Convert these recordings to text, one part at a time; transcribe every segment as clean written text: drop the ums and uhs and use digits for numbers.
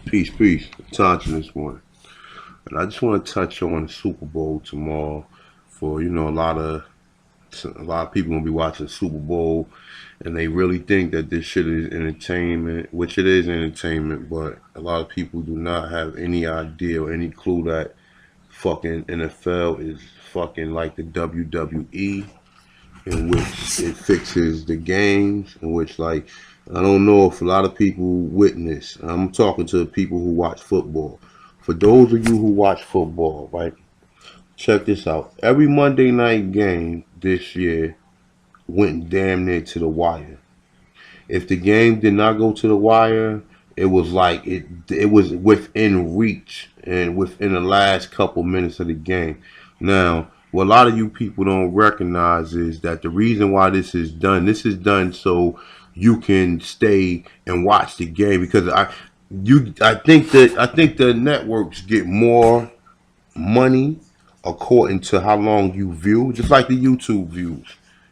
Peace, peace. Touching this morning, and I just want to touch on the Super Bowl tomorrow. For a lot of people gonna be watching Super Bowl, and they really think that this shit is entertainment, which it is entertainment. But a lot of people do not have any idea or any clue that fucking NFL is fucking like the WWE, in which it fixes the games, in which like I don't know if a lot of people witness. I'm talking to people who watch football. For those of you who watch football, right? Check this out. Every Monday night game this year went damn near to the wire. If the game did not go to the wire, it was like it was within reach and within the last couple minutes of the game. Now, what a lot of you people don't recognize is that the reason why this is done so you can stay and watch the game because I think the networks get more money according to how long you view, just like the YouTube views.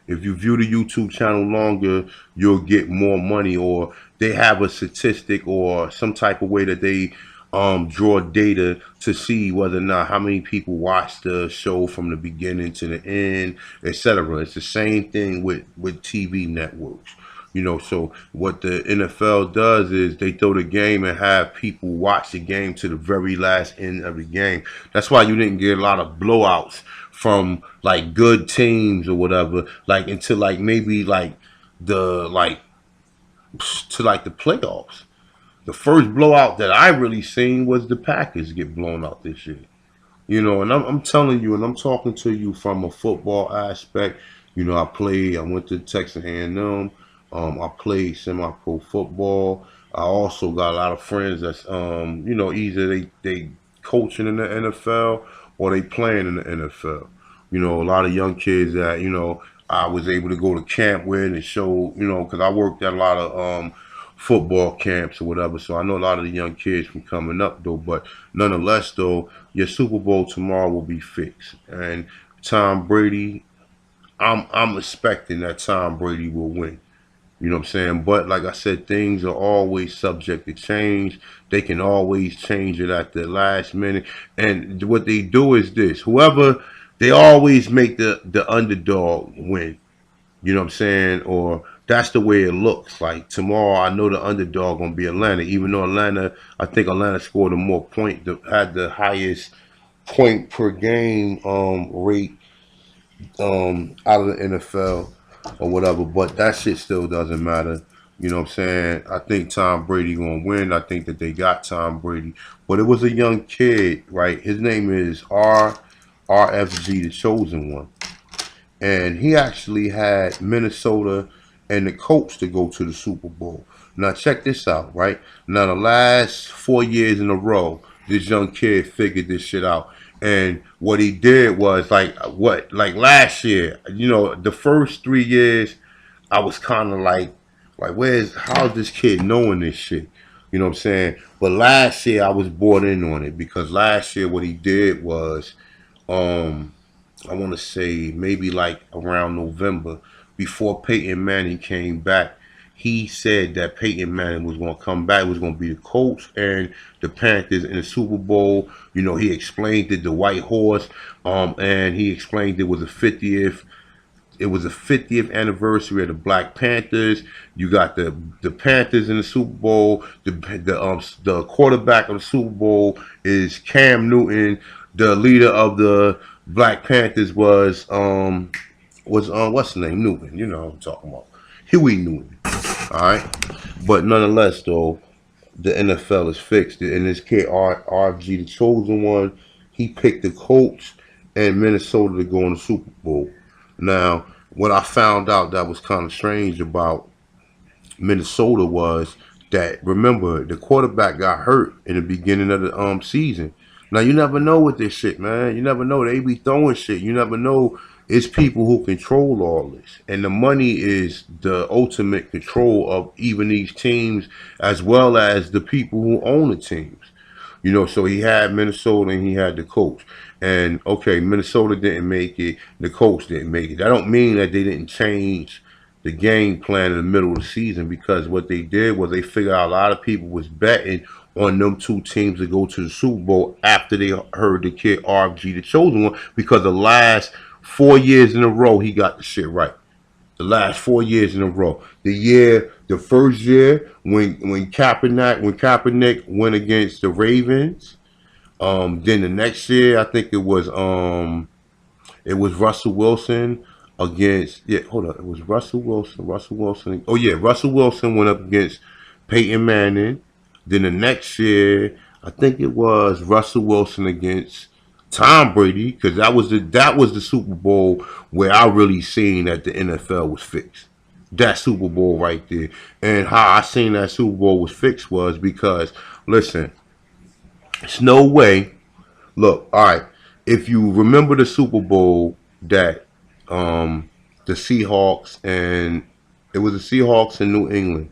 If you view the YouTube channel longer, you'll get more money, or they have a statistic or some type of way that they draw data to see whether or not how many people watch the show from the beginning to the end, etc. It's the same thing with TV networks. So what the NFL does is they throw the game and have people watch the game to the very last end of the game. That's why you didn't get a lot of blowouts from like good teams or whatever, like into like maybe like the like to like the playoffs. The first blowout that I really seen was the Packers get blown out this year. And I'm telling you, and I'm talking to you from a football aspect. I went to Texas A&M. I played semi-pro football. I also got a lot of friends that's, either they coaching in the NFL or they playing in the NFL. A lot of young kids that, I was able to go to camp with and show, because I worked at a lot of football camps or whatever. So I know a lot of the young kids from coming up though. But nonetheless though, your Super Bowl tomorrow will be fixed. And Tom Brady, I'm expecting that Tom Brady will win. You know what I'm saying? But like I said, things are always subject to change. They can always change it at the last minute. And what they do is this: whoever they always make the underdog win. You know what I'm saying? Or that's the way it looks. Like tomorrow, I know the underdog gonna be Atlanta, even though I think Atlanta scored a more point, had the highest point per game rate out of the NFL or whatever. But that shit still doesn't matter. You know what I'm saying? I think Tom Brady gonna win. I think that they got Tom Brady, but it was a young kid, right? His name is RFG, the chosen one, and he actually had Minnesota and the Colts to go to the Super Bowl. Now check this out, right? Now the last 4 years in a row, this young kid figured this shit out. And what he did was like last year, the first 3 years, I was kind of like how's this kid knowing this shit? You know what I'm saying? But last year I was bought in on it because last year what he did was, um, I want to say maybe like around November, before Peyton Manning came back, he said that Peyton Manning was going to come back, was going to be the Colts and the Panthers in the Super Bowl. He explained it, the white horse, and he explained it was the 50th anniversary of the Black Panthers. You got the Panthers in the Super Bowl. The quarterback of the Super Bowl is Cam Newton. The leader of the Black Panthers was what's his name, Newton. You know what I'm talking about, Huey Newton. All right, but nonetheless though, the NFL is fixed. And this kid RFG, the chosen one, he picked the Colts and Minnesota to go in the Super Bowl. Now, what I found out that was kind of strange about Minnesota was that, remember, the quarterback got hurt in the beginning of the season. Now you never know with this shit, man. You never know, they be throwing shit. You never know. It's people who control all this, and the money is the ultimate control of even these teams as well as the people who own the teams. So he had Minnesota and he had the Colts. And okay, Minnesota didn't make it, the Colts didn't make it. That don't mean that they didn't change the game plan in the middle of the season, because what they did was they figured out a lot of people was betting on them two teams to go to the Super Bowl after they heard the kid RFG, the chosen one, because the last 4 years in a row he got the shit right. The last 4 years in a row. The first year when Kaepernick went against the Ravens. Then the next year I think it was Russell Wilson against, yeah, hold on. It was Russell Wilson. Russell Wilson. Oh yeah, Russell Wilson went up against Peyton Manning. Then the next year, I think it was Russell Wilson against Tom Brady, because that was the Super Bowl where I really seen that the NFL was fixed. That Super Bowl right there. And how I seen that Super Bowl was fixed was because, listen, it's no way. Look, all right. If you remember the Super Bowl that the Seahawks and it was the Seahawks in New England.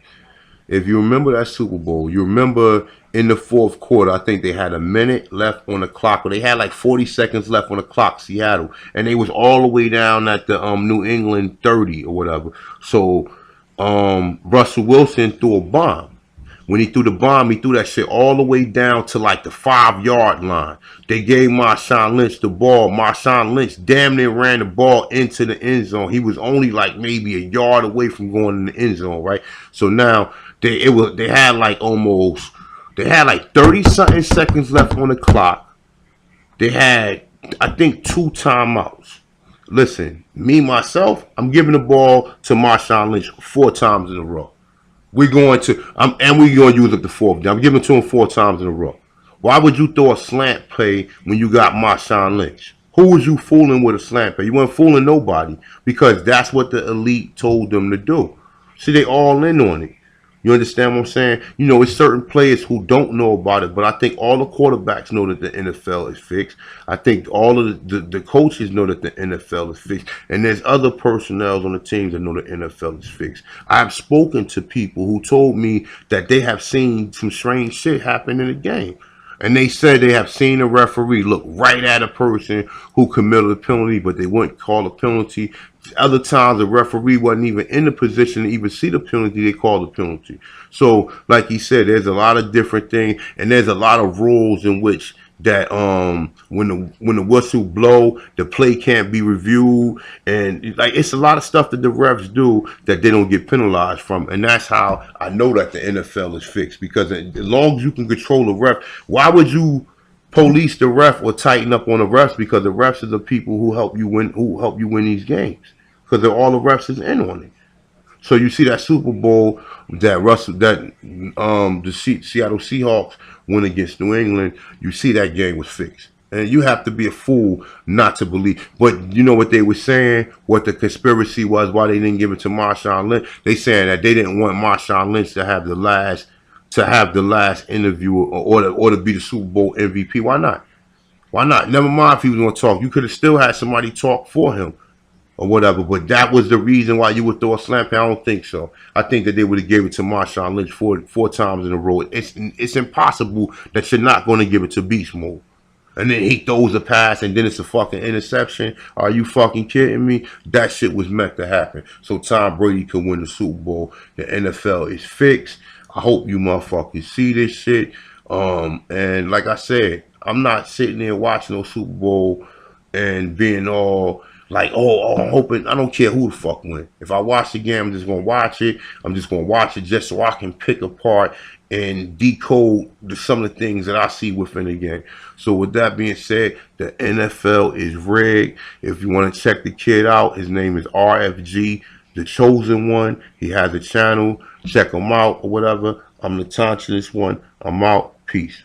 If you remember that Super Bowl, you remember in the fourth quarter, I think they had a minute left on the clock, or they had like 40 seconds left on the clock, Seattle, and they was all the way down at the New England 30 or whatever. So Russell Wilson threw a bomb. When he threw the bomb, he threw that shit all the way down to like the 5 yard line. They gave Marshawn Lynch the ball. Marshawn Lynch damn near ran the ball into the end zone. He was only like maybe a yard away from going in the end zone, right? So now they had like 30 something seconds left on the clock. They had, I think, 2 timeouts. Listen, me myself, I'm giving the ball to Marshawn Lynch 4 times in a row. We're going to, and we're going to use up the fourth. I'm giving it to him 4 times in a row. Why would you throw a slant play when you got Marshawn Lynch? Who was you fooling with a slant play? You weren't fooling nobody, because that's what the elite told them to do. See, they all in on it. You understand what I'm saying? You know, it's certain players who don't know about it, but I think all the quarterbacks know that the NFL is fixed. I think all of the coaches know that the NFL is fixed. And there's other personnel on the teams that know the NFL is fixed. I've spoken to people who told me that they have seen some strange shit happen in the game. And they said they have seen a referee look right at a person who committed a penalty, but they wouldn't call a penalty. Other times, the referee wasn't even in the position to even see the penalty. They called the penalty. So, like he said, there's a lot of different things, and there's a lot of rules in which that when the whistle blow, the play can't be reviewed, and like it's a lot of stuff that the refs do that they don't get penalized from, and that's how I know that the NFL is fixed, because as long as you can control the ref, why would you police the ref or tighten up on the refs? Because the refs are the people who help you win these games, because they're all the refs is in on it. So you see that Super Bowl that Seattle Seahawks went against New England. You see that game was fixed, and you have to be a fool not to believe. But you know what they were saying? What the conspiracy was? Why they didn't give it to Marshawn Lynch? They saying that they didn't want Marshawn Lynch to have the last interview or to be the Super Bowl MVP. Why not? Why not? Never mind if he was going to talk. You could have still had somebody talk for him or whatever, but that was the reason why you would throw a slant play. I don't think so. I think that they would have gave it to Marshawn Lynch four times in a row. It's impossible that you're not going to give it to Beast Mode. And then he throws a pass, and then it's a fucking interception. Are you fucking kidding me? That shit was meant to happen, so Tom Brady could win the Super Bowl. The NFL is fixed. I hope you motherfuckers see this shit. And like I said, I'm not sitting there watching no Super Bowl and being all like, I'm hoping. I don't care who the fuck win. If I watch the game, I'm just gonna watch it. I'm just gonna watch it just so I can pick apart and decode some of the things that I see within the game. So with that being said, the NFL is rigged. If you want to check the kid out, his name is RFG, the Chosen One. He has a channel. Check him out or whatever. I'm the Tantralist One. I'm out. Peace.